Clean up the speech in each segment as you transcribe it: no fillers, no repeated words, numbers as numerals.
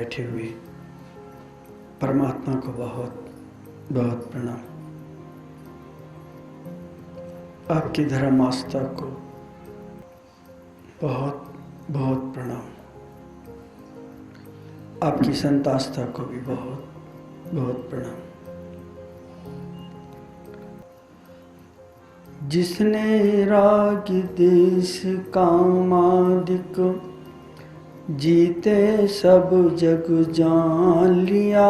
बैठे हुए परमात्मा को बहुत बहुत प्रणाम। आपकी धर्म आस्था को बहुत बहुत प्रणाम। आपकी संत आस्था को भी बहुत बहुत प्रणाम। जिसने राग देश कामादिक जीते सब जग जान लिया,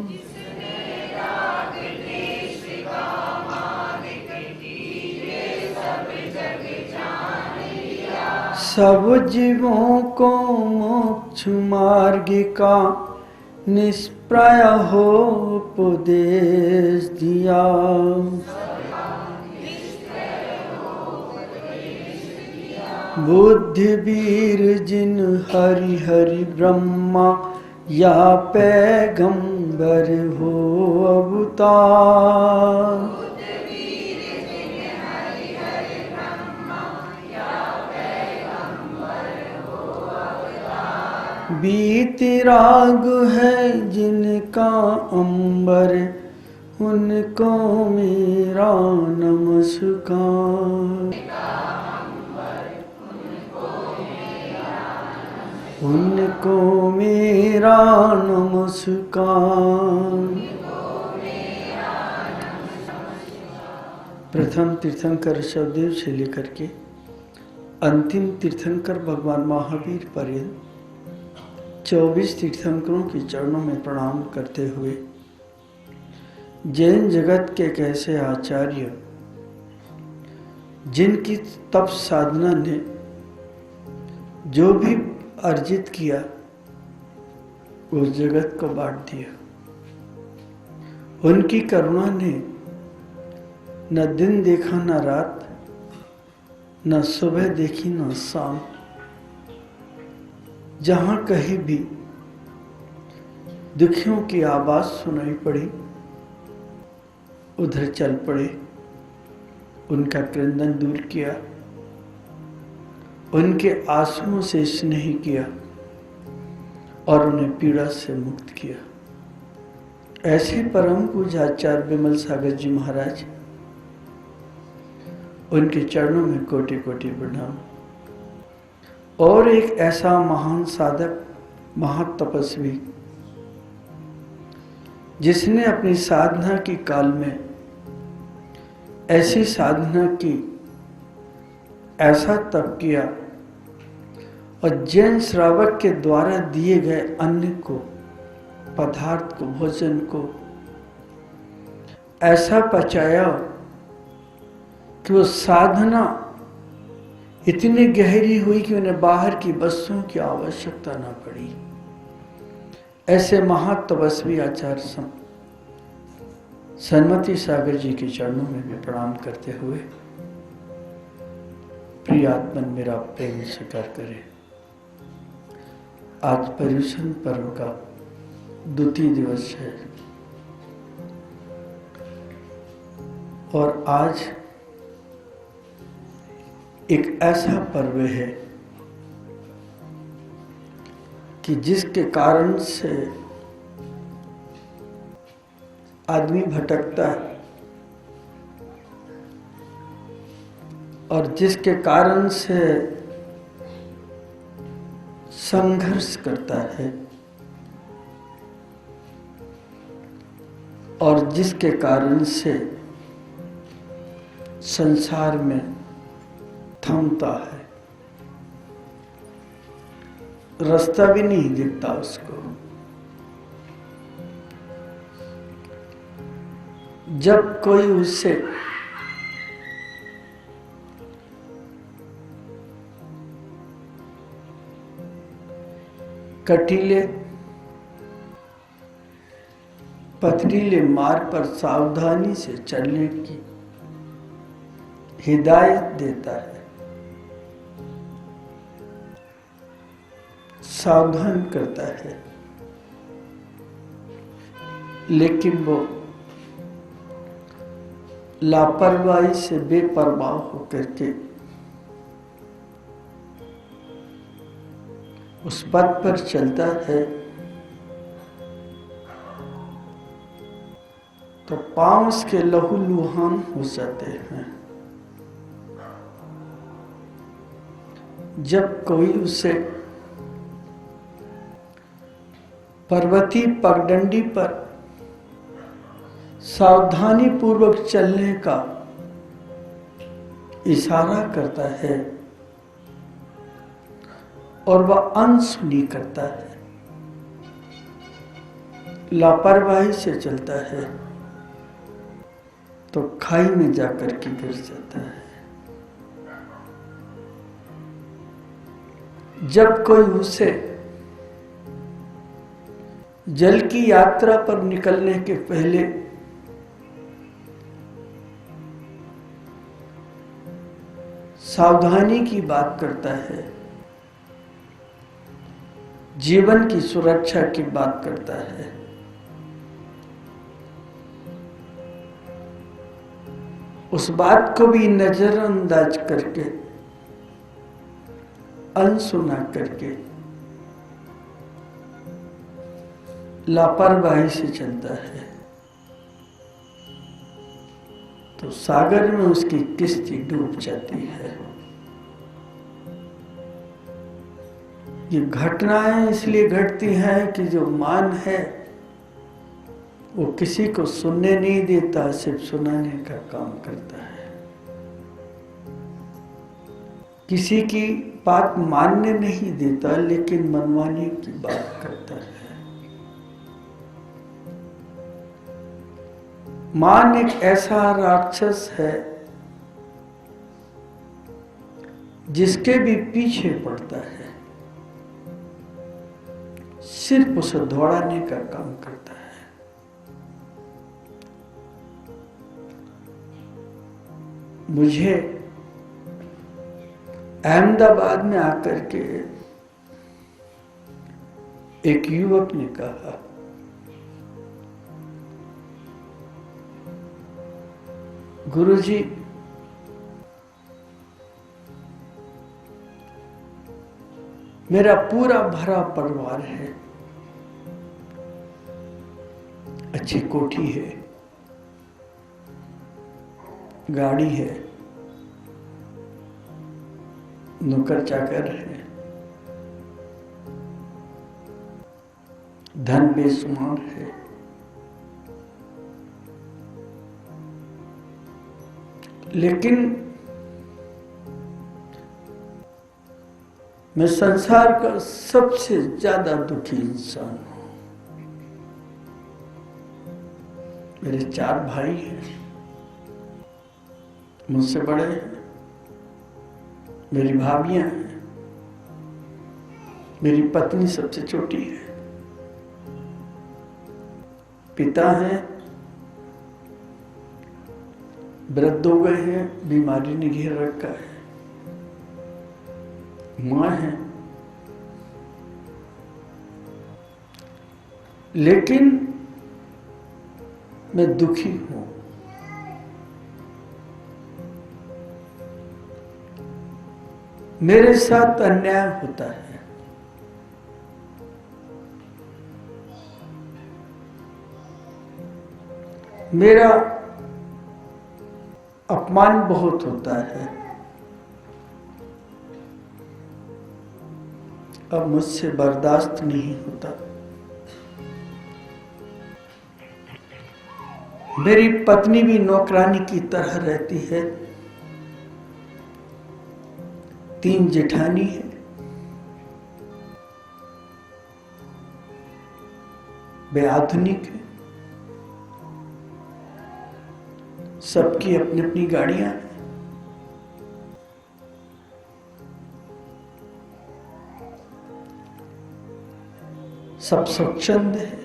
जिसने राग देश कामादिक जीते सब जग जान लिया, सब जीवों को मोक्ष मार्ग का निष्प्रय हो उपदेश दिया। बुद्धि वीर जिन हरि हरि ब्रह्मा या पैगंबर हो अवतार, बीति राग है जिनका अंबर, उनको मेरा नमस्कार। उनको मेरा नमस्कार। प्रथम तीर्थंकर ऋषभदेव से लेकर के अंतिम तीर्थंकर भगवान महावीर पर्यंत 24 तीर्थंकरों के चरणों में प्रणाम करते हुए जैन जगत के एक ऐसे आचार्य जिनकी तप साधना ने जो भी अर्जित किया उस जगत को बांट दिया। उनकी करुणा ने न दिन देखा न रात, न सुबह देखी न शाम। जहां कहीं भी दुखियों की आवाज सुनाई पड़ी उधर चल पड़े, उनका क्रंदन दूर किया, उनके आंसुओं से स्नेह किया और उन्हें पीड़ा से मुक्त किया। ऐसे परम पूज्य आचार्य विमल सागर जी महाराज, उनके चरणों में कोटि कोटि प्रणाम। और एक ऐसा महान साधक, महातपस्वी, जिसने अपनी साधना की काल में ऐसी साधना की, ऐसा तप किया और जैन श्रावक के द्वारा दिए गए अन्न को, पदार्थ को, भोजन को ऐसा पचाया कि वो साधना इतनी गहरी हुई कि उन्हें बाहर की वस्तुओं की आवश्यकता न पड़ी। ऐसे महातपस्वी आचार्य सन्मति सागर जी के चरणों में भी प्रणाम करते हुए प्रिय आत्मन मेरा प्रेम स्वीकार करे। आज पर्युषण पर्व का द्वितीय दिवस है और आज एक ऐसा पर्व है कि जिसके कारण से आदमी भटकता है और जिसके कारण से संघर्ष करता है और जिसके कारण से संसार में थमता है, रास्ता भी नहीं दिखता उसको। जब कोई उससे कटीले पथरीले मार्ग पर सावधानी से चलने की हिदायत देता है, सावधान करता है, लेकिन वो लापरवाही से बेपरवाह होकर के उस पथ पर चलता है तो पांव उसके लहूलुहान हो जाते हैं। जब कोई उसे पर्वतीय पगडंडी पर सावधानी पूर्वक चलने का इशारा करता है और वह अनसुनी करता है, लापरवाही से चलता है, तो खाई में जाकर के गिर जाता है। जब कोई उसे जल की यात्रा पर निकलने के पहले सावधानी की बात करता है, जीवन की सुरक्षा की बात करता है, उस बात को भी नजरअंदाज करके, अनसुना करके लापरवाही से चलता है, तो सागर में उसकी किश्ती डूब जाती है। ये घटनाएं इसलिए घटती हैं कि जो मान है वो किसी को सुनने नहीं देता, सिर्फ सुनाने का काम करता है। किसी की बात मानने नहीं देता, लेकिन मनवाने की बात करता है। मान एक ऐसा राक्षस है जिसके भी पीछे पड़ता है, सिर्फ उसे दौड़ाने का काम करता है। मुझे अहमदाबाद में आकर के एक युवक ने कहा, गुरुजी, मेरा पूरा भरा परिवार है, अच्छी कोठी है, गाड़ी है, नौकर चाकर है, धन बेशुमार है, लेकिन मैं संसार का सबसे ज्यादा दुखी इंसान हूं। मेरे 4 भाई हैं, मुझसे बड़े हैं, मेरी भाभियां हैं, मेरी पत्नी सबसे छोटी है, पिता हैं, वृद्ध हो गए हैं, बीमारी ने घेर रखा है, मां है, लेकिन मैं दुखी हूं। मेरे साथ अन्याय होता है, मेरा अपमान बहुत होता है, अब मुझसे बर्दाश्त नहीं होता। मेरी पत्नी भी नौकरानी की तरह रहती है, 3 जेठानी है, वे आधुनिक है, सबकी अपनी अपनी गाड़ियां हैं, सब स्वच्छंद है।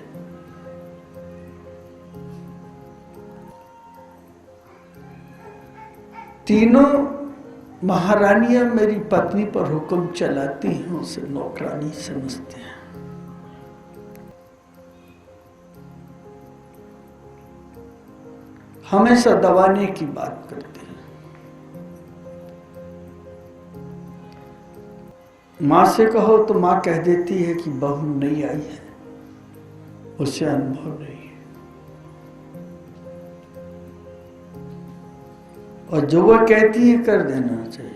तीनों महारानियां मेरी पत्नी पर हुक्म चलाती हैं, उसे नौकरानी समझते हैं। हमेशा दबाने की बात करते हैं। माँ से कहो तो माँ कह देती है कि बहू नहीं आई है, उससे अनुभव नहीं है। और जो वह कहती है कर देना चाहिए।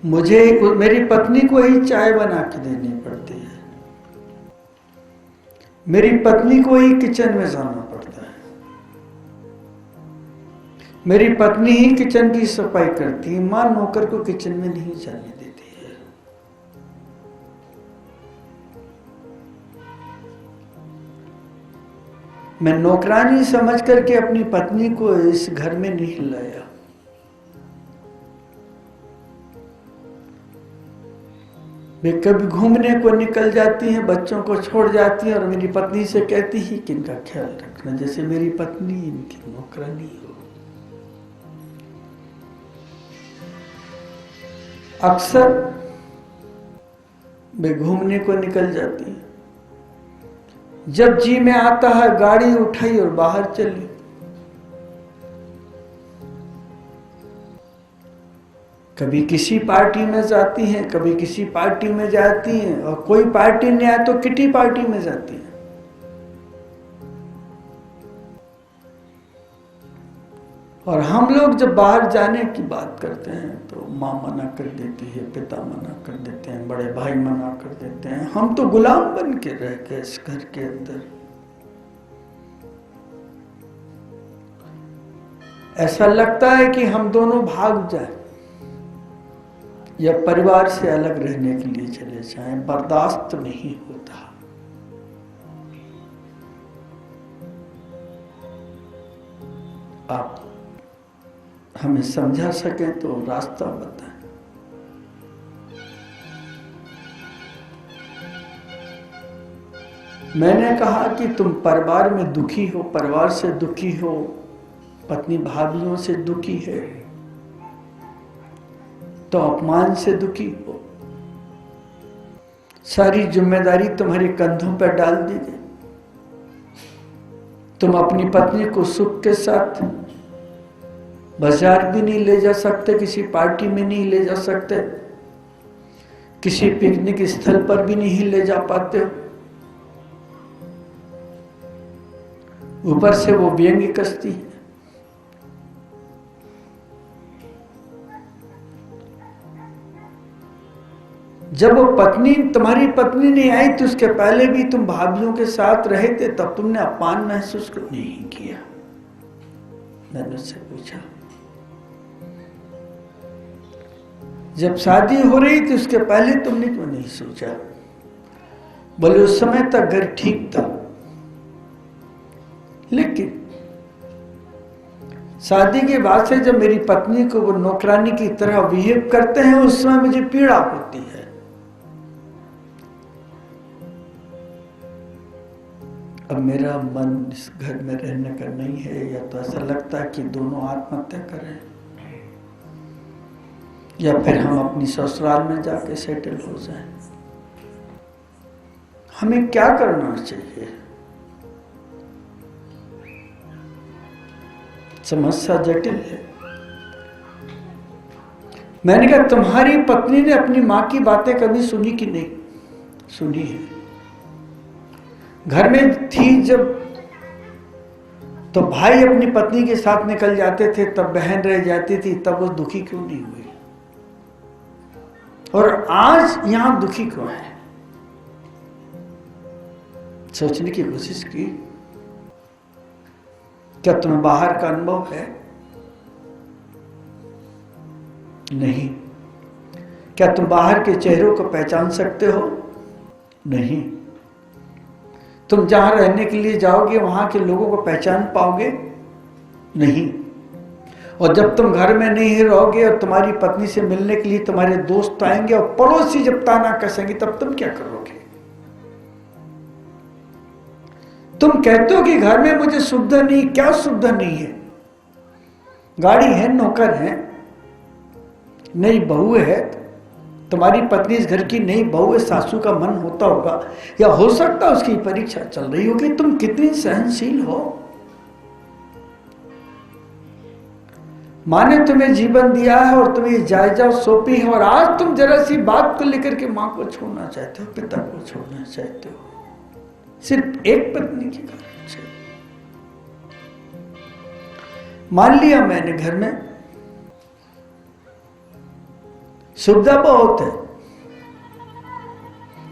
मुझे मेरी पत्नी को ही चाय बना के देनी पड़ती है, मेरी पत्नी को ही किचन में जाना पड़ता है, मेरी पत्नी ही किचन की सफाई करती है। मां नौकर को किचन में नहीं जाने देती है। मैं नौकरानी समझ करके अपनी पत्नी को इस घर में नहीं लाया। वे कभी घूमने को निकल जाती हैं, बच्चों को छोड़ जाती हैं और मेरी पत्नी से कहती ही कि इनका ख्याल रखना, जैसे मेरी पत्नी इनकी नौकरानी हो। अक्सर वे घूमने को निकल जाती हैं, जब जी में आता है गाड़ी उठाई और बाहर चली। कभी किसी पार्टी में जाती हैं, कभी किसी पार्टी में जाती हैं, और कोई पार्टी नहीं आए तो किटी पार्टी में जाती हैं। और हम लोग जब बाहर जाने की बात करते हैं तो माँ मना कर देती है, पिता मना कर देते हैं, बड़े भाई मना कर देते हैं। हम तो गुलाम बन के रह गए इस घर के अंदर। ऐसा लगता है कि हम दोनों भाग जाएं या परिवार से अलग रहने के लिए चले जाएं, बर्दाश्त नहीं होता। आप हमें समझा सकें तो रास्ता बताएं। मैंने कहा कि तुम परिवार में दुखी हो, परिवार से दुखी हो, पत्नी भाभीओं से दुखी है, तो अपमान से दुखी हो। सारी जिम्मेदारी तुम्हारे कंधों पर डाल दी गई। तुम अपनी पत्नी को सुख के साथ बाजार भी नहीं ले जा सकते, किसी पार्टी में नहीं ले जा सकते, किसी पिकनिक स्थल पर भी नहीं ले जा पाते हो। ऊपर से वो व्यंग्य कसती है। जब वो पत्नी, तुम्हारी पत्नी नहीं आई तो उसके पहले भी तुम भाभीओं के साथ रहे थे, तब तुमने अपमान महसूस नहीं किया। मैंने उससे पूछा। जब शादी हो रही थी उसके पहले तुमने क्यों नहीं सोचा? बोले उस समय तक घर ठीक था, लेकिन शादी के बाद से जब मेरी पत्नी को वो नौकरानी की तरह बिहेव करते हैं उस समय मुझे पीड़ा होती है। अब मेरा मन इस घर में रहने का नहीं है, या तो ऐसा लगता है कि दोनों आत्महत्या करें, या फिर हम अपनी ससुराल में जाके सेटल हो जाएं। हमें क्या करना चाहिए? समस्या जटिल है। मैंने कहा तुम्हारी पत्नी ने अपनी मां की बातें कभी सुनी कि नहीं? सुनी है। घर में थी जब, तो भाई अपनी पत्नी के साथ निकल जाते थे, तब बहन रह जाती थी, तब वो दुखी क्यों नहीं हुई? और आज यहां दुखी क्यों है? सोचने की कोशिश की। क्या तुम्हें बाहर का अनुभव है? नहीं। क्या तुम बाहर के चेहरों को पहचान सकते हो? नहीं। तुम जहां रहने के लिए जाओगे वहां के लोगों को पहचान पाओगे? नहीं। और जब तुम घर में नहीं रहोगे और तुम्हारी पत्नी से मिलने के लिए तुम्हारे दोस्त आएंगे और पड़ोसी जब ताना कसेंगे, तब तुम क्या करोगे? तुम कहते हो कि घर में मुझे सुविधा नहीं। क्या सुविधा नहीं है? गाड़ी है, नौकर है, नई बहू है। तुम्हारी पत्नी इस घर की नई बहू है, सासू का मन होता होगा, या हो सकता है उसकी परीक्षा चल रही होगी। तुम कितनी सहनशील हो। माँ ने तुम्हें जीवन दिया है और तुम्हें ये जायदाद सौंपी है, और आज तुम जरा सी बात को लेकर के माँ को छोड़ना चाहते हो, पिता को छोड़ना चाहते हो, सिर्फ एक पत्नी के कारण से। मान लिया मैंने घर में सुविधा बहुत है,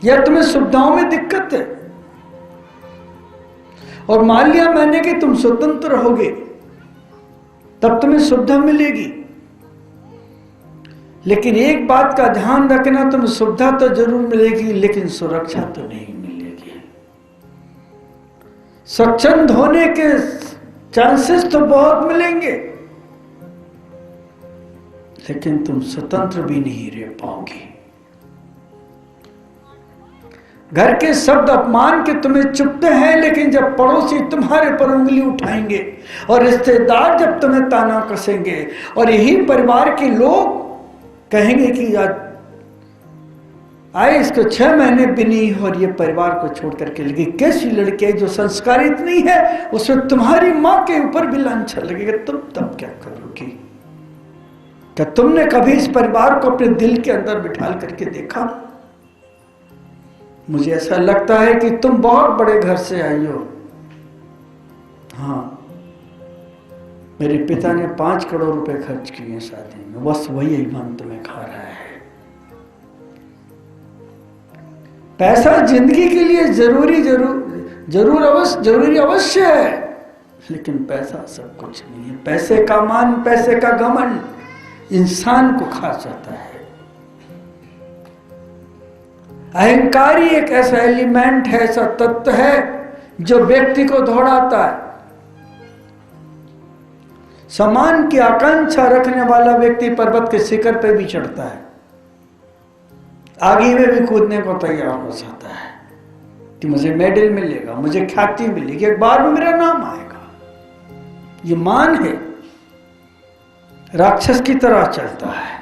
या तुम्हें सुविधाओं में दिक्कत है, और मान लिया मैंने कि तुम स्वतंत्र रहोगे तब तुम्हें सुविधा मिलेगी। लेकिन एक बात का ध्यान रखना, तुम्हें सुविधा तो जरूर मिलेगी लेकिन सुरक्षा तो नहीं मिलेगी। स्वच्छंद होने के चांसेस तो बहुत मिलेंगे, लेकिन तुम स्वतंत्र भी नहीं रह पाओगे। घर के शब्द अपमान के तुम्हें चुभते हैं, लेकिन जब पड़ोसी तुम्हारे पर उंगली उठाएंगे और रिश्तेदार जब तुम्हें ताना कसेंगे और यही परिवार के लोग कहेंगे कि यार आए इसको 6 महीने भी नहीं और ये परिवार को छोड़ करके लगी, कैसी लड़की है जो संस्कारित नहीं है, उसमें तुम्हारी माँ के ऊपर भी लांछन लगेगा, तुम तब क्या करोगी? क्या तुमने कभी इस परिवार को अपने दिल के अंदर बिठा करके देखा? मुझे ऐसा लगता है कि तुम बहुत बड़े घर से आई हो। हाँ, मेरे पिता ने 5 करोड़ रुपए खर्च किए शादी में, बस वही ईमान तुम्हें खा रहा है। पैसा जिंदगी के लिए जरूरी अवश्य है, लेकिन पैसा सब कुछ नहीं है। पैसे का मान, पैसे का घमंड इंसान को खा जाता है। अहंकारी एक ऐसा एलिमेंट है, ऐसा तत्व है जो व्यक्ति को दौड़ाता है। सम्मान की आकांक्षा रखने वाला व्यक्ति पर्वत के शिखर पर भी चढ़ता है, आगे में भी कूदने को तैयार हो जाता है कि मुझे मेडल मिलेगा, मुझे ख्याति मिलेगी, एक बार में मेरा नाम आएगा। ये मान है, राक्षस की तरह चलता है।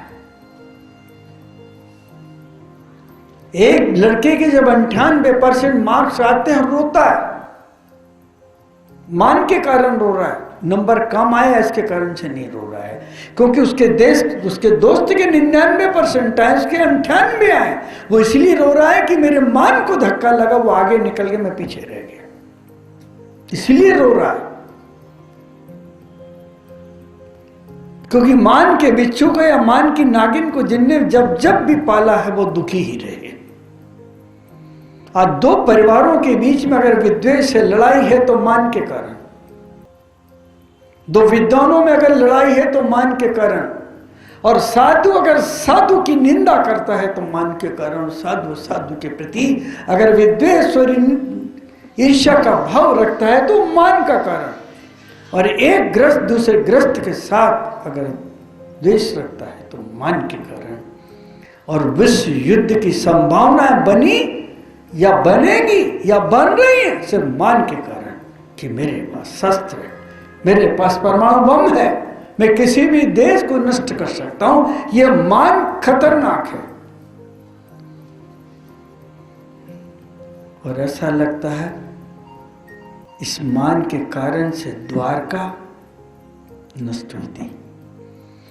एक लड़के के जब 98% मार्क्स आते हैं रोता है, मान के कारण रो रहा है। नंबर कम आया इसके कारण से नहीं रो रहा है, क्योंकि उसके दोस्त के 99% आए, उसके 98 आए, वो इसलिए रो रहा है कि मेरे मान को धक्का लगा, वो आगे निकल गया, मैं पीछे रह गया, इसलिए रो रहा है। क्योंकि मान के बिच्छू को या मान की नागिन को जिनने जब भी पाला है वो दुखी ही रहे। आज 2 परिवारों के बीच में अगर विद्वेष से लड़ाई है तो मान के कारण, 2 विद्वानों में अगर लड़ाई है तो मान के कारण, और साधु अगर साधु की निंदा करता है तो मान के कारण, साधु के प्रति अगर विद्वेष और ईर्ष्या का भाव रखता है तो मान का कारण, और एक ग्रस्त दूसरे ग्रस्त के साथ अगर द्वेष रखता है तो मान के कारण। और विश्व युद्ध की संभावना बनी या बनेगी या बन रही है सिर्फ मान के कारण कि मेरे पास शस्त्र है, मेरे पास परमाणु बम है, मैं किसी भी देश को नष्ट कर सकता हूं। यह मान खतरनाक है। और ऐसा लगता है इस मान के कारण से द्वारका नष्ट हुई थी,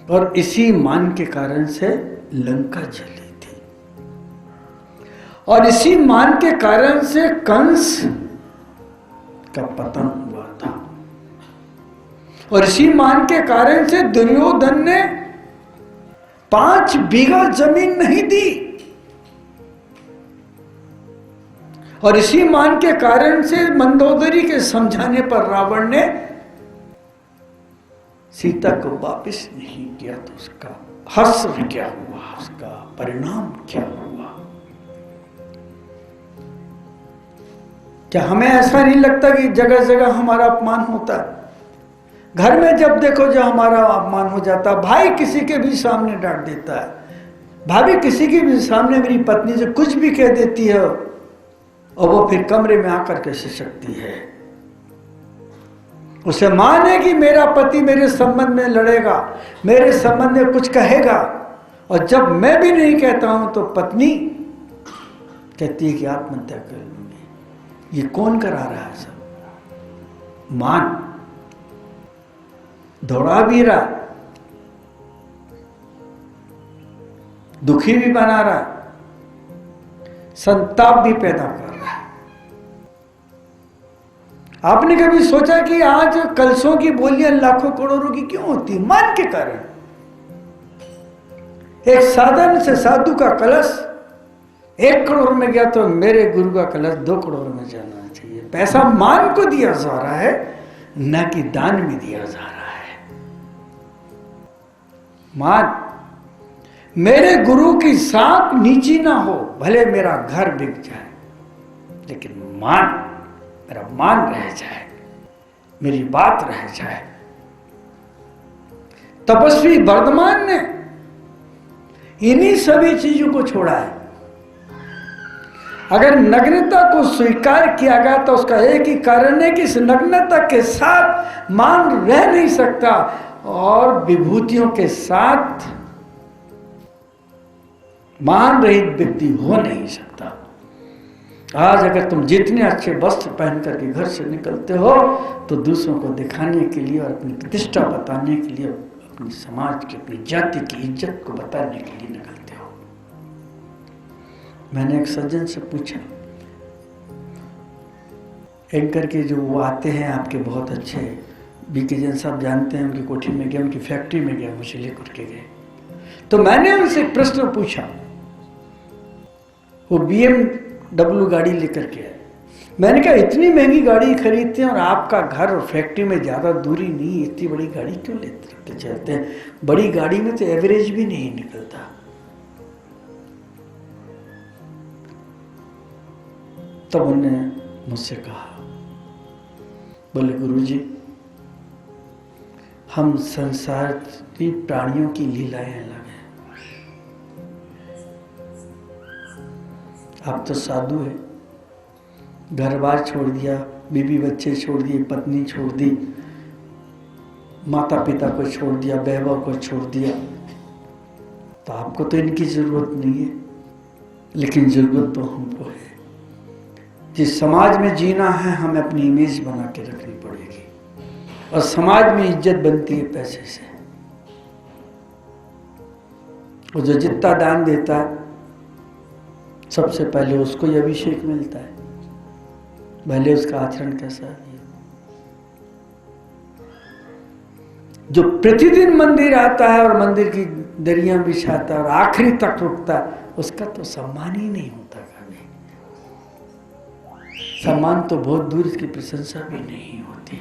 और इसी मान के कारण से लंका जली थी, और इसी मान के कारण से कंस का पतन हुआ था, और इसी मान के कारण से दुर्योधन ने 5 बीघा जमीन नहीं दी, और इसी मान के कारण से मंदोदरी के समझाने पर रावण ने सीता को वापस नहीं किया। तो उसका हश्र क्या हुआ, उसका परिणाम क्या हुआ? क्या हमें ऐसा नहीं लगता कि जगह जगह हमारा अपमान होता है? घर में जब देखो जो हमारा अपमान हो जाता है, भाई किसी के भी सामने डांट देता है, भाभी किसी के भी सामने मेरी पत्नी से कुछ भी कह देती है, और वो फिर कमरे में आकर के सिसकती है। उसे मान है कि मेरा पति मेरे संबंध में लड़ेगा, मेरे संबंध में कुछ कहेगा, और जब मैं भी नहीं कहता हूं तो पत्नी कहती है कि आत्महत्या कर लूंगी। ये कौन करा रहा है सब? मान दौड़ा भी रहा, दुखी भी बना रहा है, संताप भी पैदा कर रहा है। आपने कभी सोचा कि आज कलशों की बोलियां लाखों करोड़ों की क्यों होती? मान के कारण। एक साधन से साधु का कलश 1 करोड़ में गया तो मेरे गुरु का कलश 2 करोड़ में जाना चाहिए। पैसा मान को दिया जा रहा है, न कि दान में दिया जा रहा है। मान, मेरे गुरु की सांख नीची ना हो, भले मेरा घर बिक जाए, लेकिन मेरा मान रह जाए, मेरी बात रह जाए। तपस्वी वर्धमान ने इन्हीं सभी चीजों को छोड़ा है। अगर नग्नता को स्वीकार किया गया तो उसका एक ही कारण है कि इस नग्नता के साथ मान रह नहीं सकता और विभूतियों के साथ मान रहित व्यक्ति हो नहीं सकता। आज अगर तुम जितने अच्छे वस्त्र पहन करके घर से निकलते हो तो दूसरों को दिखाने के लिए और अपनी प्रतिष्ठा बताने के लिए, अपनी समाज की, अपनी जाति की इज्जत को बताने के लिए निकलते हो। मैंने एक सज्जन से पूछा, एंकर के जो वो आते हैं आपके बहुत अच्छे, बीके जैन साहब जानते हैं, उनकी कोठी में गया, उनकी फैक्ट्री में गया, मुझे लेकर के गए। तो मैंने उनसे एक प्रश्न पूछा, वो BMW गाड़ी लेकर के आए। मैंने कहा इतनी महंगी गाड़ी खरीदते हैं और आपका घर और फैक्ट्री में ज़्यादा दूरी नहीं, इतनी बड़ी गाड़ी क्यों लेते चलते हैं? बड़ी गाड़ी में तो एवरेज भी नहीं निकलता। तब उन्होंने मुझसे कहा, बोले गुरुजी, हम संसार की प्राणियों की लीलाएं अलग हैं। आप तो साधु है, घर बार छोड़ दिया, बीबी बच्चे छोड़ दिए, पत्नी छोड़ दी, माता पिता को छोड़ दिया, बहवा को छोड़ दिया, तो आपको तो इनकी जरूरत नहीं है, लेकिन जरूरत तो हमको है। जिस समाज में जीना है हमें अपनी इमेज बना के रखनी पड़ेगी, और समाज में इज्जत बनती है पैसे से। और जो जितना दान देता है सबसे पहले उसको ही अभिषेक मिलता है, भले उसका आचरण कैसा है। जो प्रतिदिन मंदिर आता है और मंदिर की दरियां बिछाता है और आखिरी तक रुकता है, उसका तो सम्मान ही नहीं होता कभी। सम्मान तो बहुत दूर, इसकी प्रशंसा भी नहीं होती।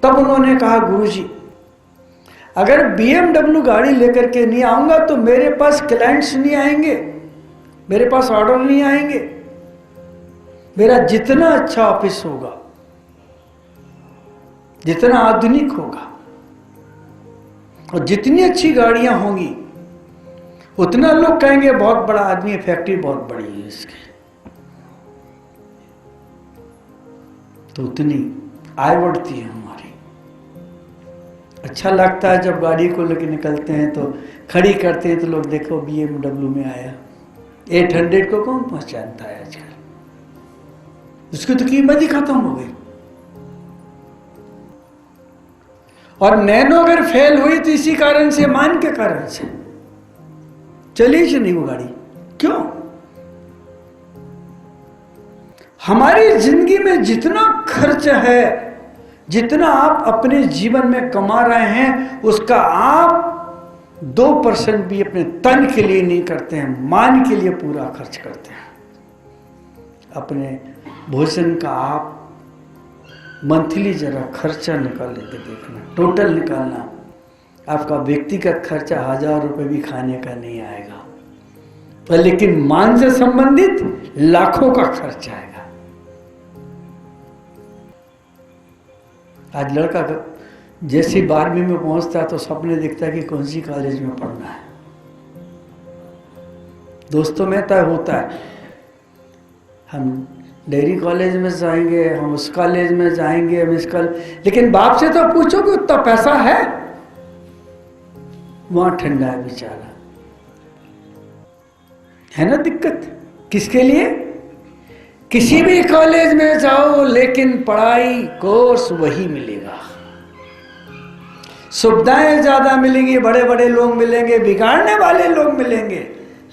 तब उन्होंने कहा, गुरुजी, अगर BMW गाड़ी लेकर के नहीं आऊंगा तो मेरे पास क्लाइंट्स नहीं आएंगे, मेरे पास ऑर्डर नहीं आएंगे। मेरा जितना अच्छा ऑफिस होगा, जितना आधुनिक होगा और जितनी अच्छी गाड़ियां होंगी, उतना लोग कहेंगे बहुत बड़ा आदमी है, फैक्ट्री बहुत बड़ी है इसकी, तो उतनी आय बढ़ती है हमारी। अच्छा लगता है जब गाड़ी को लेके निकलते हैं तो खड़ी करते हैं तो लोग देखो BMW में आया। 800 को कौन पहचानता है आजकल? उसकी तो कीमत ही खत्म हो गई। और नैनो अगर फेल हुई तो इसी कारण से, मान के कारण से चली ही नहीं वो गाड़ी। क्यों? हमारी जिंदगी में जितना खर्च है, जितना आप अपने जीवन में कमा रहे हैं, उसका आप 2% भी अपने तन के लिए नहीं करते हैं, मान के लिए पूरा खर्च करते हैं। अपने भोजन का आप मंथली जरा खर्चा निकाल लेके देखना, टोटल निकालना, आपका व्यक्तिगत खर्चा 1000 रुपये भी खाने का नहीं आएगा, पर लेकिन मान से संबंधित लाखों का खर्च आएगा। आज लड़का जैसे 12वीं में पहुंचता है तो सपने देखता है कि कौन सी कॉलेज में पढ़ना है। दोस्तों में तय होता है, हम डेयरी कॉलेज में जाएंगे, हम उस कॉलेज में जाएंगे, हम इस कॉलेज, लेकिन बाप से तो पूछो कि उतना पैसा है? वहां ठंडा है बेचारा, है ना दिक्कत। किसके लिए? किसी भी कॉलेज में जाओ लेकिन पढ़ाई कोर्स वही मिलेगा, सुविधाएं ज्यादा मिलेंगी, बड़े बड़े लोग मिलेंगे, बिगाड़ने वाले लोग मिलेंगे,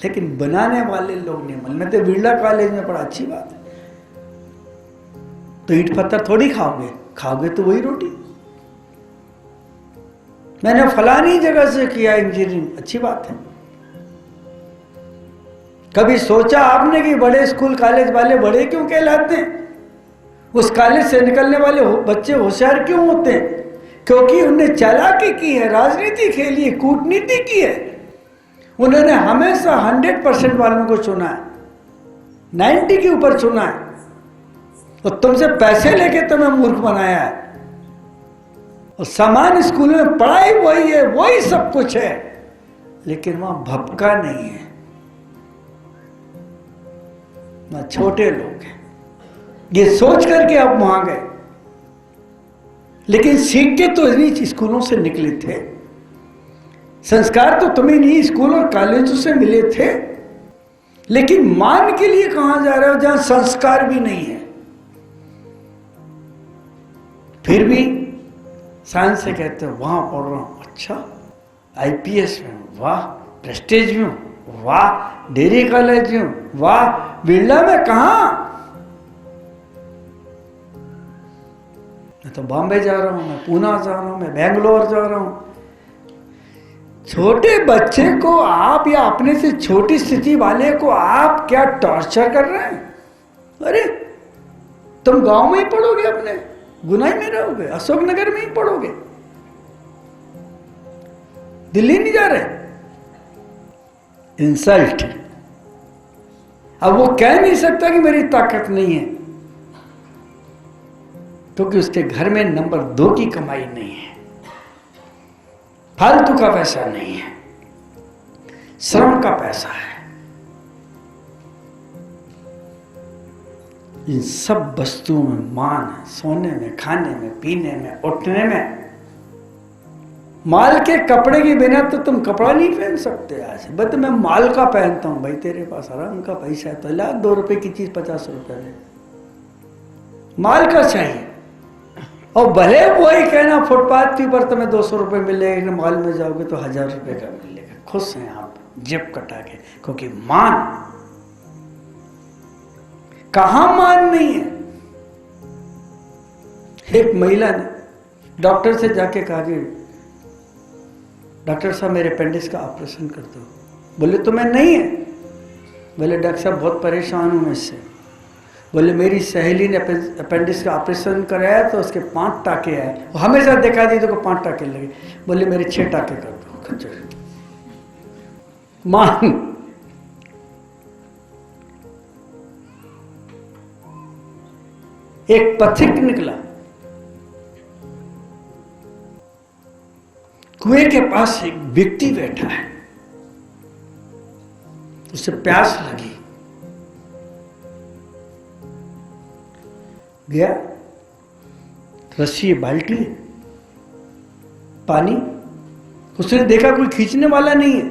लेकिन बनाने वाले लोग नहीं मिलेंगे। मैं तो बिरला कॉलेज में पढ़ा, अच्छी बात है। तो ईंट पत्थर थोड़ी खाओगे, खाओगे तो वही रोटी। मैंने फलानी जगह से किया इंजीनियरिंग, अच्छी बात है। कभी सोचा आपने कि बड़े स्कूल कॉलेज वाले बड़े क्यों कहलाते हैं? उस कॉलेज से निकलने वाले बच्चे होशियार क्यों होते हैं? क्योंकि उन्होंने चालाकी की है, राजनीति खेली है, कूटनीति की है। उन्होंने हमेशा 100% वालों को चुना है, 90 के ऊपर चुना है, और तुमसे पैसे लेके तुम्हें मूर्ख बनाया है। और समान स्कूल में पढ़ाई वही है, वही सब कुछ है, लेकिन वहां भपका नहीं है, वहां छोटे लोग हैं। ये सोच करके आप वहां गए, लेकिन सीख के तो इन्हीं स्कूलों से निकले थे। संस्कार तो तुम्हें इन्हीं स्कूल और कॉलेजों से मिले थे, लेकिन मान के लिए कहां जा रहे हो जहां संस्कार भी नहीं है? फिर भी साइंस से कहते हो वहां पढ़ रहा हूं, अच्छा आईपीएस में हूं, वाह प्रेस्टीज में हूं, वाह डेयरी कॉलेज में हूं, वाह बिरला में। कहां? मैं तो बॉम्बे जा रहा हूं, मैं पूना जा रहा हूं, मैं बेंगलोर जा रहा हूं। छोटे बच्चे को आप या अपने से छोटी स्थिति वाले को आप क्या टॉर्चर कर रहे हैं? अरे तुम गांव में ही पढ़ोगे, अपने गुनाई में रहोगे, अशोकनगर में ही पढ़ोगे, दिल्ली नहीं जा रहे। इंसल्ट। अब वो कह नहीं सकता कि मेरी ताकत नहीं है, क्योंकि उसके घर में नंबर 2 की कमाई नहीं है, फालतू का पैसा नहीं है, श्रम का पैसा है। इन सब वस्तुओं में मान है, सोने में, खाने में, पीने में, उठने में। माल के कपड़े के बिना तो तुम कपड़ा नहीं पहन सकते। आज बस मैं माल का पहनता हूं, भाई तेरे पास आराम का पैसा है तो ला 2 रुपए की चीज 50 रुपए में, माल का चाहिए। और भले वही कहना फुटपाथ के ऊपर तुम्हें 200 रुपए मिलेगा, मॉल में जाओगे तो 1000 रुपए का मिलेगा। खुश हैं आप जेब कटा के, क्योंकि मान। कहां मान नहीं है? एक महिला ने डॉक्टर से जाके कहा कि डॉक्टर साहब मेरे अपेंडिक्स का ऑपरेशन कर दो। बोले तुम्हें नहीं है? बोले डॉक्टर साहब बहुत परेशान हूं मैं इससे। बोले मेरी सहेली ने अपेंडिक्स का ऑपरेशन कराया तो उसके 5 टाके आए, हमेशा देखा दी तो 5 टाके लगे। बोले मेरे 6 टाके कर दो। खच्चर मान। एक पथिक निकला, कुएं के पास एक व्यक्ति बैठा है, उसे प्यास लगी, गया, रस्सी बाल्टी पानी, उसने देखा कोई खींचने वाला नहीं है,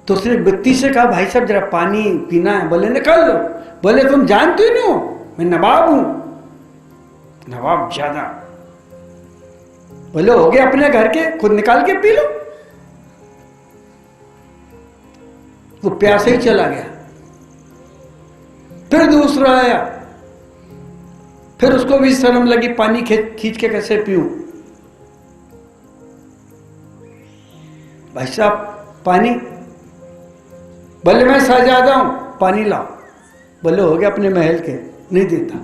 तो उसने व्यक्ति से कहा भाई साहब जरा पानी पीना है। बोले निकाल लो। बोले तुम जानते ही नहीं हो मैं नवाब हूं। नवाब ज्यादा। बोले हो गए अपने घर के, खुद निकाल के पी लो। वो प्यासे ही चला गया। फिर दूसरा आया, फिर उसको भी शर्म लगी, पानी खींच के कैसे पीऊं। भाई साहब पानी। बोले मैं शहजादा हूं, पानी लाओ। बोले हो गया अपने महल के, नहीं देता।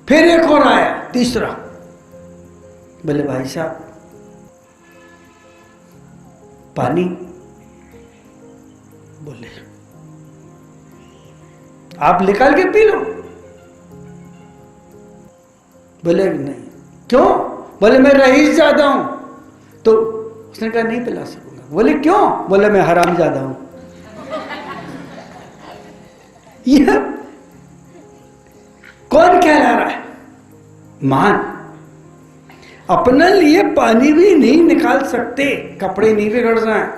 फिर एक और आया, तीसरा। बोले भाई साहब पानी। बोले आप निकाल के पी लो। बोले नहीं। क्यों? बोले मैं रईस ज्यादा हूं। तो उसने कहा नहीं पिला सकूंगा। बोले क्यों? बोले मैं हराम ज्यादा हूं। यह कौन कहला रहा है? मान। अपने लिए पानी भी नहीं निकाल सकते, कपड़े नहीं बिगड़ जाए।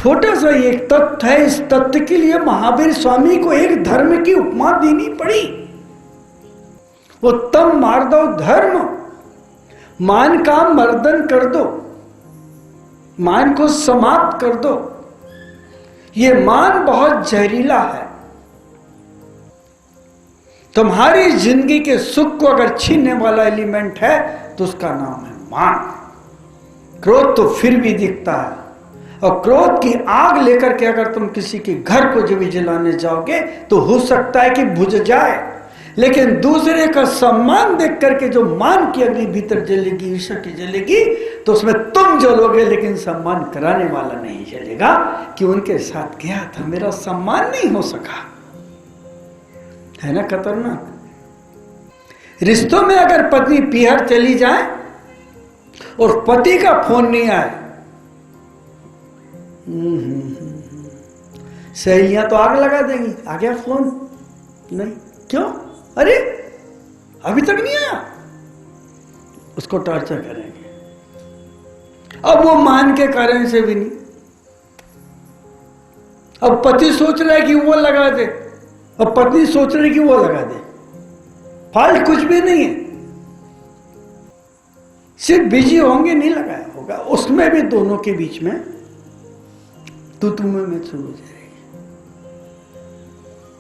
छोटा सा एक तत्व है, इस तत्व के लिए महावीर स्वामी को एक धर्म की उपमा देनी पड़ी। वो तम मार दो धर्म, मान का मर्दन कर दो, मान को समाप्त कर दो। ये मान बहुत जहरीला है। तुम्हारी जिंदगी के सुख को अगर छीनने वाला एलिमेंट है तो उसका नाम है मान। क्रोध तो फिर भी दिखता है, और क्रोध की आग लेकर के अगर तुम किसी के घर को जब जलाने जाओगे तो हो सकता है कि बुझ जाए, लेकिन दूसरे का सम्मान देख करके जो मान की अग्नि भीतर जलेगी, ईर्ष्या की जलेगी, तो उसमें तुम जलोगे लेकिन सम्मान कराने वाला नहीं जलेगा कि उनके साथ गया था, मेरा सम्मान नहीं हो सका। है ना खतरनाक। रिश्तों में अगर पत्नी पीहर चली जाए और पति का फोन नहीं आए, सहेलियां तो आग लगा देंगी, आ गया फोन नहीं, क्यों, अरे अभी तक नहीं आया, उसको टॉर्चर करेंगे। अब वो मान के कारण से भी नहीं। अब पति सोच रहा है कि वो लगा दे, अब पत्नी सोच रही है कि वो लगा दे। फाल्ट कुछ भी नहीं है, सिर्फ बिजी होंगे, नहीं लगाया होगा, उसमें भी दोनों के बीच में तू तुम्हें में शुरू हो जाएगी।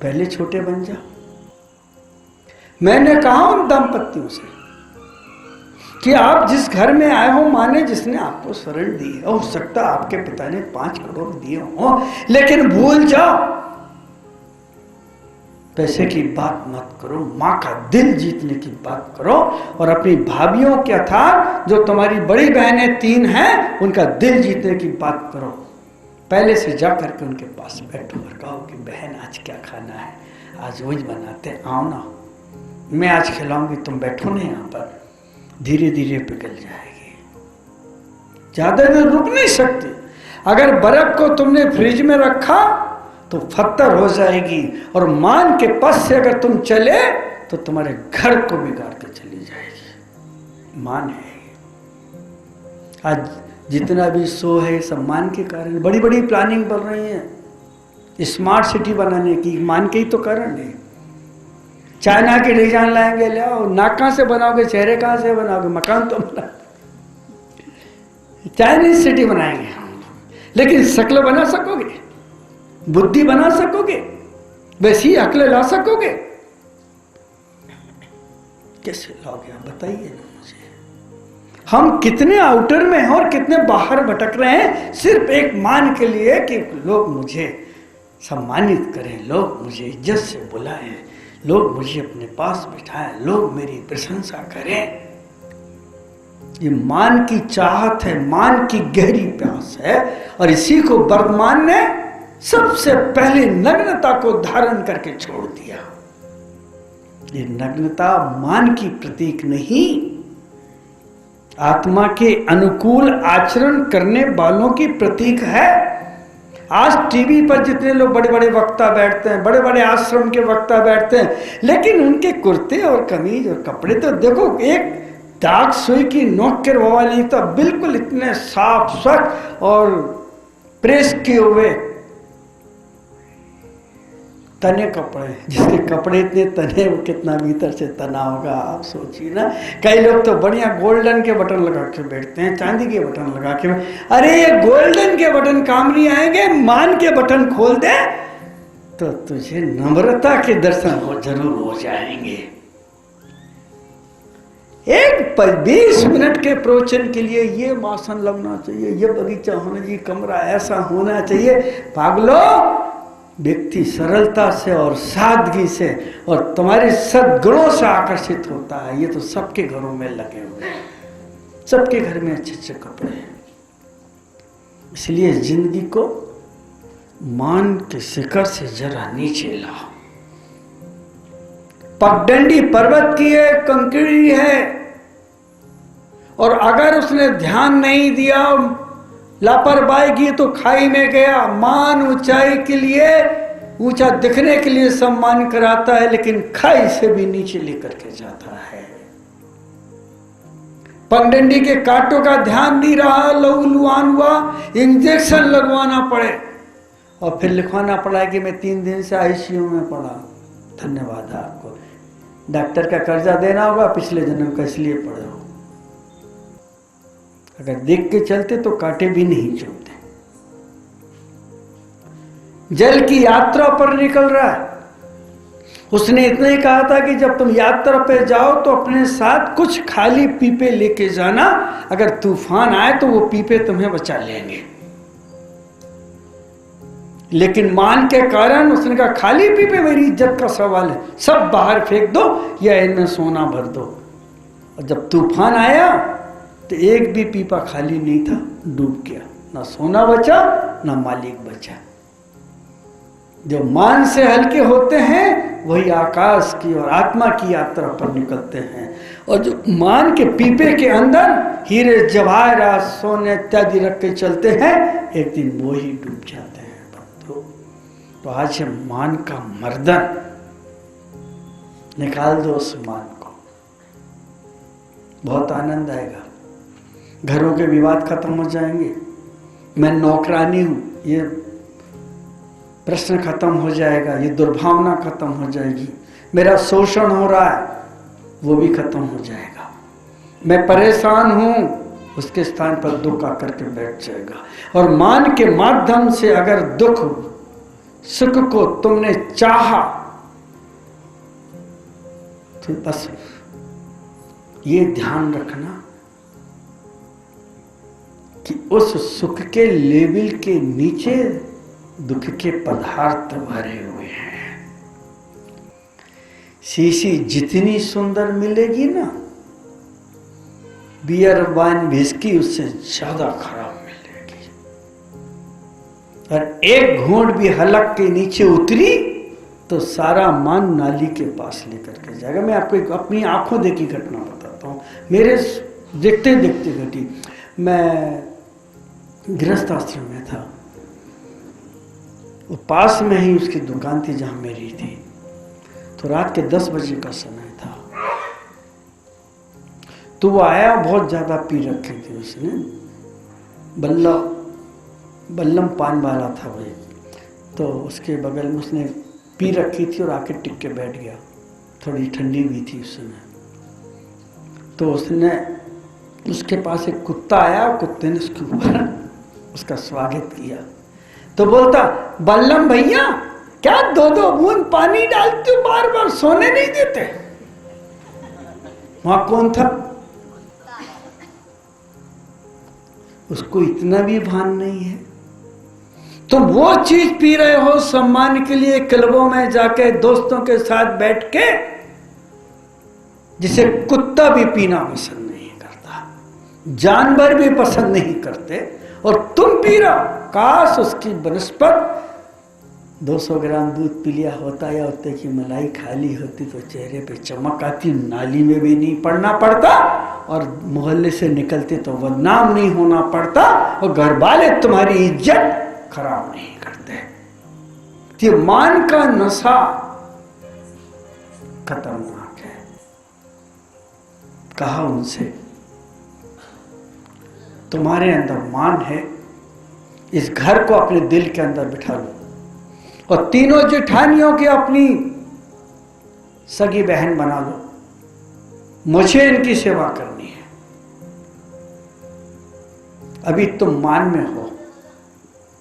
पहले छोटे बन जाओ। मैंने कहा उन दंपतियों से कि आप जिस घर में आए हो, माने जिसने आपको शरण दी है, हो सकता आपके पिता ने 5 करोड़ दिए हो, लेकिन भूल जाओ, पैसे की बात मत करो, माँ का दिल जीतने की बात करो। और अपनी भाभियों के अर्थात जो तुम्हारी बड़ी बहनें 3 हैं, उनका दिल जीतने की बात करो। पहले से जा करके उनके पास बैठो और कहो कि बहन आज क्या खाना है, आज वही बनाते हैं, आओ ना, मैं आज खिलाऊंगी, तुम बैठो ना यहाँ पर, धीरे धीरे पिघल जाएगी, ज्यादा देर रुक नहीं सकती। अगर बर्फ को तुमने फ्रिज में रखा तो फत्तर हो जाएगी, और मान के पस से अगर तुम चले तो तुम्हारे घर को बिगाड़ के चली जाएगी। मान है। आज जितना भी शो है सब मान के कारण, बड़ी बड़ी प्लानिंग बन रही है स्मार्ट सिटी बनाने की, मान के ही तो कारण है। चाइना के डिजाइन लाएंगे, ले आओ, नाक कहाँ से बनाओगे, चेहरे कहाँ से बनाओगे, मकान तो बना, चाइनीज सिटी बनाएंगे, लेकिन शक्ल बना सकोगे, बुद्धि बना सकोगे, वैसी अक्ल ला सकोगे? कैसे लाओगे आप बताइए ना मुझे। हम कितने आउटर में हैं और कितने बाहर भटक रहे हैं सिर्फ एक मान के लिए कि लोग मुझे सम्मानित करें, लोग मुझे इज्जत से बुलाएं, लोग मुझे अपने पास बिठाएं, लोग मेरी प्रशंसा करें। ये मान की चाहत है, मान की गहरी प्यास है, और इसी को वर्तमान ने सबसे पहले नग्नता को धारण करके छोड़ दिया। ये नग्नता मान की प्रतीक नहीं, आत्मा के अनुकूल आचरण करने वालों की प्रतीक है। आज टीवी पर जितने लोग बड़े बड़े वक्ता बैठते हैं, बड़े बड़े आश्रम के वक्ता बैठते हैं, लेकिन उनके कुर्ते और कमीज और कपड़े तो देखो, एक दाग सुई की नोक के रवा नहीं, तो बिल्कुल इतने साफ स्वच्छ और प्रेस किए हुए तने कपड़े, जिसके कपड़े इतने तने, वो कितना भीतर से तना होगा आप सोचिए ना। कई लोग तो बढ़िया गोल्डन के बटन लगा के बैठते हैं, चांदी के बटन लगा के। अरे ये गोल्डन के बटन काम नहीं आएंगे, मान के बटन खोल दे तो तुझे नम्रता के दर्शन जरूर हो जाएंगे। एक 20 मिनट के प्रवचन के लिए ये आसन लगना चाहिए, ये बगीचा होना चाहिए, कमरा ऐसा होना चाहिए। पागलो, व्यक्ति सरलता से और सादगी से और तुम्हारे सद्गुणों से आकर्षित होता है। ये तो सबके घरों में लगे हुए हैं, सबके घर में अच्छे अच्छे कपड़े हैं। इसलिए जिंदगी को मान के शिखर से जरा नीचे लाओ। पगडंडी पर्वत की है, कंकड़ी है, और अगर उसने ध्यान नहीं दिया, लापरवाही की, तो खाई में गया। मान ऊंचाई के लिए, ऊंचा दिखने के लिए सम्मान कराता है, लेकिन खाई से भी नीचे लेकर के जाता है। पगडंडी के कांटों का ध्यान नहीं रहा, लहूलुहान हुआ, इंजेक्शन लगवाना पड़े और फिर लिखवाना पड़ा कि मैं 3 दिन से आईसीयू में पड़ा। धन्यवाद आपको, डॉक्टर का कर्जा देना होगा पिछले जन्म का, इसलिए पड़े हो। अगर देख के चलते तो कांटे भी नहीं चुभते। जल की यात्रा पर निकल रहा है। उसने इतना ही कहा था कि जब तुम यात्रा पे जाओ तो अपने साथ कुछ खाली पीपे लेके जाना, अगर तूफान आए तो वो पीपे तुम्हें बचा लेंगे। लेकिन मान के कारण उसने कहा खाली पीपे मेरी इज्जत का सवाल है, सब बाहर फेंक दो या इनमें सोना भर दो। और जब तूफान आया तो एक भी पीपा खाली नहीं था, डूब गया। ना सोना बचा ना मालिक बचा। जो मान से हल्के होते हैं वही आकाश की और आत्मा की यात्रा पर निकलते हैं, और जो मान के पीपे के अंदर हीरे जवाहरात सोने इत्यादि रख के चलते हैं, एक दिन वो ही डूब जाते हैं बंधु। तो आज है मान का मर्दन, निकाल दो उस मान को, बहुत आनंद आएगा। घरों के विवाद खत्म हो जाएंगे। मैं नौकरानी हूं, ये प्रश्न खत्म हो जाएगा, ये दुर्भावना खत्म हो जाएगी। मेरा शोषण हो रहा है, वो भी खत्म हो जाएगा। मैं परेशान हूं, उसके स्थान पर दुख आकर के बैठ जाएगा। और मान के माध्यम से अगर दुख सुख को तुमने चाहा तो बस ये ध्यान रखना कि उस सुख के लेवल के नीचे दुख के पदार्थ भरे हुए हैं। शीशी जितनी सुंदर मिलेगी ना, बियर वाइन विस्की उससे ज्यादा खराब मिलेगी। और एक घूंट भी हलक के नीचे उतरी तो सारा मान नाली के पास लेकर के जाएगा। मैं आपको एक अपनी आंखों देखी घटना बताता हूँ, मेरे देखते देखते घटी। मैं गृहस्थ आश्रम में था, वो पास में ही उसकी दुकान थी जहां मेरी थी। तो रात के 10 बजे का समय था। तो वो आया, बहुत ज्यादा पी रखी थी उसने, बल्लम पान वाला था वो। तो उसके बगल में उसने पी रखी थी और आके टिक के बैठ गया। थोड़ी ठंडी भी थी उस समय। तो उसने, उसके पास एक कुत्ता आया, कुत्ते ने उसके ऊपर उसका स्वागत किया। तो बोलता, बल्लम भैया क्या 2-2 बूंद पानी डालते हो, बार बार सोने नहीं देते? वहां कौन था? उसको इतना भी भान नहीं है। तो वो चीज पी रहे हो सम्मान के लिए, क्लबों में जाके दोस्तों के साथ बैठ के, जिसे कुत्ता भी पीना पसंद नहीं करता, जानवर भी पसंद नहीं करते, और तुम पी रहा। काश उसकी बनस्पत 200 ग्राम दूध पी लिया होता या उत्ते की मलाई खाली होती तो चेहरे पे चमक आती, नाली में भी नहीं पड़ना पड़ता और मोहल्ले से निकलते तो बदनाम नहीं होना पड़ता, और घर वाले तुम्हारी इज्जत खराब नहीं करते। ये मान का नशा खतरनाक है। कहा उनसे, तुम्हारे अंदर मान है, इस घर को अपने दिल के अंदर बिठा लो, और तीनों जेठानियों की अपनी सगी बहन बना लो। मुझे इनकी सेवा करनी है। अभी तुम मान में हो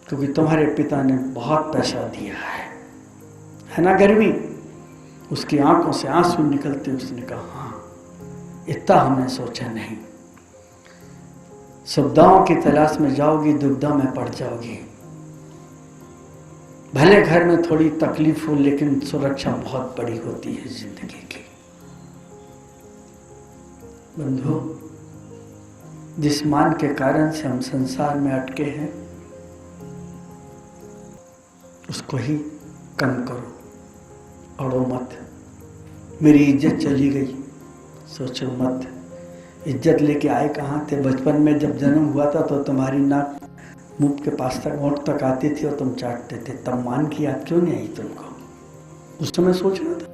क्योंकि तुम्हारे पिता ने बहुत पैसा दिया है ना गर्मी? उसकी आंखों से आंसू निकलते उसने कहा, हाँ इतना हमने सोचा नहीं। सुविधाओं की तलाश में जाओगी, दुविधा में पड़ जाओगी। भले घर में थोड़ी तकलीफ हो, लेकिन सुरक्षा बहुत बड़ी होती है जिंदगी की। बंधु, जिस मान के कारण से हम संसार में अटके हैं, उसको ही कम करो, अड़ो मत। मेरी इज्जत चली गई, सोचो मत। इज्जत लेके आए कहाँ थे? बचपन में जब जन्म हुआ था तो तुम्हारी नाक मुंह के पास तक, होंठ तक आती थी और तुम चाटते थे, तब मान की याद क्यों नहीं आई तुमको? उस समय सोचना था।